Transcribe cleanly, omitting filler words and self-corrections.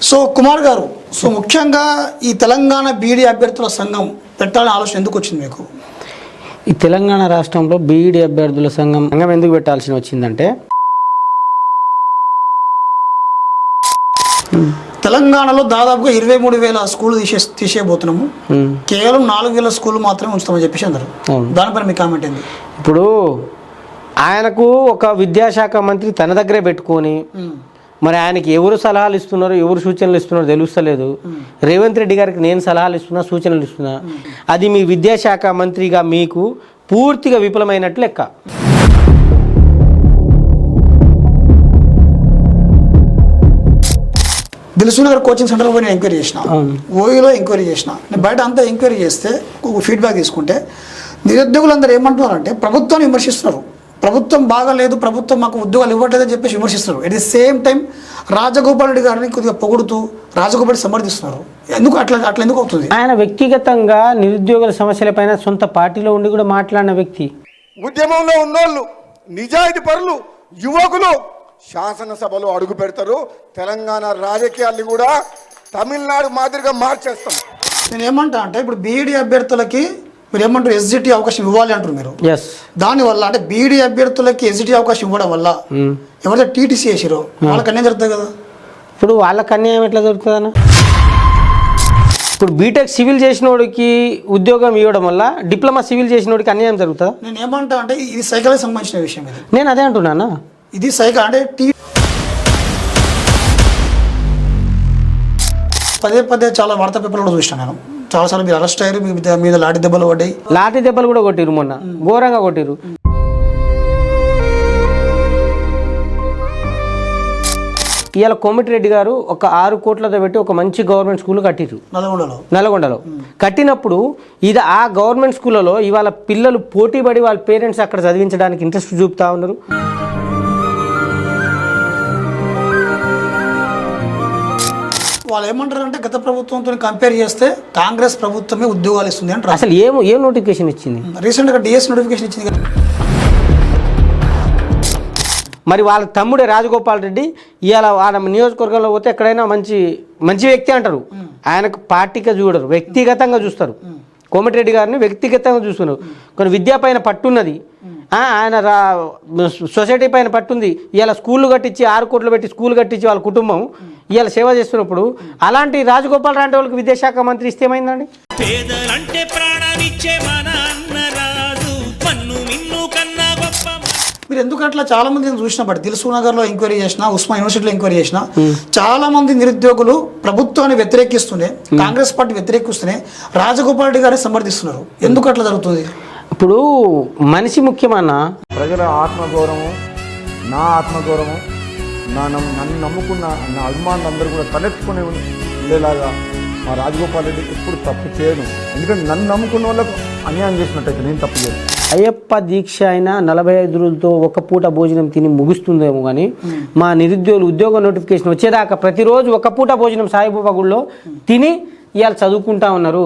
So Kumar గారు, so ముఖ్యంగా ఈ తెలంగాణ బీఈడీ అభ్యర్థుల సంఘం పెట్టాలని ఆలోచన ఎందుకు వచ్చింది మీకు? ఈ తెలంగాణ రాష్ట్రంలో బీఈడీ అభ్యర్థుల సంఘం ఎందుకు పెట్టాల్సి వచ్చిందంటే, తెలంగాణలో దాదాపుగా 23,000 స్కూళ్ళు తీసేయబోతున్నాము, కేవలం 4,000 స్కూళ్ళు మాత్రమే ఉంచుతామని చెప్పేసి అందరు. దానిపైన మీ కామెంట్ ఏంది? ఇప్పుడు ఆయనకు ఒక విద్యాశాఖ మంత్రి తన దగ్గరే పెట్టుకొని మరి ఆయనకి ఎవరు సలహాలు ఇస్తున్నారు, ఎవరు సూచనలు ఇస్తున్నారో తెలుస్తలేదు. రేవంత్ రెడ్డి గారికి నేను సలహాలు ఇస్తున్నా, సూచనలు ఇస్తున్నా, అది మీ విద్యాశాఖ మంత్రిగా మీకు పూర్తిగా విఫలమైనట్లు లెక్క. దిల్సుఖ్నగర్ కోచింగ్ సెంటర్లో పోయి నేను ఎంక్వైరీ చేసిన, ఓయూలో ఎంక్వైరీ చేసిన, నేను బయట అంతా ఎంక్వైరీ చేస్తే ఫీడ్బ్యాక్ తీసుకుంటే నిరుద్యోగులందరూ ఏమంటున్నారంటే ప్రభుత్వాన్ని విమర్శిస్తున్నారు. ప్రభుత్వం బాగాలేదు, ప్రభుత్వం మాకు ఉద్యోగాలు ఇవ్వట్లేదని చెప్పేసి విమర్శిస్తున్నారు. At the same time Rajagopal Reddy గారిని కొద్దిగా పొగుడుతూ రాజగోపాల్ రెడ్డి సమర్థిస్తున్నారు. ఎందుకు అట్లా ఎందుకు అవుతుంది? ఆయన వ్యక్తిగతంగా నిరుద్యోగుల సమస్యలపైన సొంత పార్టీలో ఉండి కూడా మాట్లాడిన వ్యక్తి. ఉద్యమంలో ఉన్నోళ్ళు, నిజాయితీ పరులు, యువకులు శాసనసభలో అడుగు పెడతారు. తెలంగాణ రాజకీయాల్ని కూడా తమిళనాడు మాదిరిగా మార్చేస్తాం. నేను ఏమంటా అంటే, ఇప్పుడు బీఈడీ అభ్యర్థులకి మీరు ఏమంటారు, ఎస్జిటి అవకాశం ఇవ్వాలి అంటారు మీరు. దానివల్ల అంటే బీఈడీ అభ్యర్థులకి ఎస్జిటి అవకాశం ఇవ్వడం వల్ల ఎవరైతే టీటీసీ చేసిరో వాళ్ళకి అన్యాయం జరుగుతుంది కదా. ఇప్పుడు వాళ్ళకి అన్యాయం ఎట్లా జరుగుతుంది అన్న? ఇప్పుడు బీటెక్ సివిల్ చేసినోడికి ఉద్యోగం ఇవ్వడం వల్ల డిప్లొమా సివిల్ చేసినోడికి అన్యాయం జరుగుతుందా? నేను ఏమంటా అంటే ఇది సైకాలజీ సంబంధించిన విషయం. ఇది నేను అదే అంటున్నానా, ఇది అంటే పదే చాలా వార్తా పేపర్లు కూడా చూసినా నేను. చాలాసార్లు మీరు అరెస్ట్ అయ్యారు, మీద లాఠీ దెబ్బలు పడ్డాయి. లాఠీ దెబ్బలు కూడా కొట్టిరు, మొన్న ఘోరంగా కొట్టిరు. ఇవాళ కోమటిరెడ్డి గారు ఒక 6 కోట్లతో పెట్టి ఒక మంచి గవర్నమెంట్ స్కూల్ కట్టిరు నల్గొండలో. కట్టినప్పుడు ఇది ఆ గవర్నమెంట్ స్కూళ్ళలో ఇవాళ పిల్లలు పోటీ పడి వాళ్ళ పేరెంట్స్ అక్కడ చదివించడానికి ఇంట్రెస్ట్ చూపుతా ఉన్నారు. వాళ్ళు ఏమంటారంటే గత ప్రభుత్వంతో కంపేర్ చేస్తే కాంగ్రెస్ ప్రభుత్వమే ఉద్యోగాలు ఇస్తుంది అంటారు. అసలు ఏం నోటిఫికేషన్ ఇచ్చింది? రీసెంట్గా డిఎస్ నోటిఫికేషన్ ఇచ్చింది కదా. మరి వాళ్ళ తమ్ముడే రాజగోపాల్ రెడ్డి ఇవాళ వాళ్ళ నియోజకవర్గంలో పోతే ఎక్కడైనా మంచి వ్యక్తి అంటారు. ఆయనకు పార్టీగా చూడరు, వ్యక్తిగతంగా చూస్తారు. కోమటిరెడ్డి గారిని వ్యక్తిగతంగా చూస్తున్నారు. కొన్ని విద్య పైన పట్టున్నది, ఆయన సొసైటీ పైన పట్టుంది. ఇవాళ స్కూళ్ళు కట్టించి 6 కోట్లు పెట్టి స్కూల్ కట్టించి వాళ్ళ కుటుంబం ఇవాళ సేవ చేస్తున్నప్పుడు అలాంటి రాజగోపాల్ రెడ్డి వాళ్ళకి విద్యాశాఖ మంత్రి ఇస్తే ఏమైందండి? మీరు ఎందుకు అట్లా చాలా మంది చూసిన బట్టి దిల్సుఖ్నగర్లో ఎంక్వైరీ చేసిన, ఉస్మాన్ యూనివర్సిటీలో ఎంక్వైరీ చేసిన, చాలా మంది నిరుద్యోగులు ప్రభుత్వాన్ని వ్యతిరేకిస్తూనే, కాంగ్రెస్ పార్టీ వ్యతిరేకిస్తూనే రాజగోపాల్ రెడ్డి గారిని సమర్థిస్తున్నారు. ఎందుకు అట్లా జరుగుతుంది? ఇప్పుడు మనిషి ముఖ్యమన్నా, ప్రజల ఆత్మగౌరవం, నా ఆత్మగౌరవం, నన్ను నమ్ముకున్న నా అభిమానులు అందరూ కూడా తలెత్తుకుని ఉండేలాగా మా రాజగోపాల్ రెడ్డి ఎప్పుడు తప్పు చేయను. ఎందుకంటే నన్ను నమ్ముకున్న వాళ్ళకు అన్యాయం చేసినట్టయితే నేను తప్పు చేయను. అయ్యప్ప దీక్ష అయినా 45 రోజులతో ఒక పూట భోజనం తిని ముగుస్తుందేమో కానీ మా నిరుద్యోగులు ఉద్యోగ నోటిఫికేషన్ వచ్చేదాకా ప్రతిరోజు ఒక పూట భోజనం సాయిబాబా గుడిలో తిని ఇవాళ చదువుకుంటా ఉన్నారు.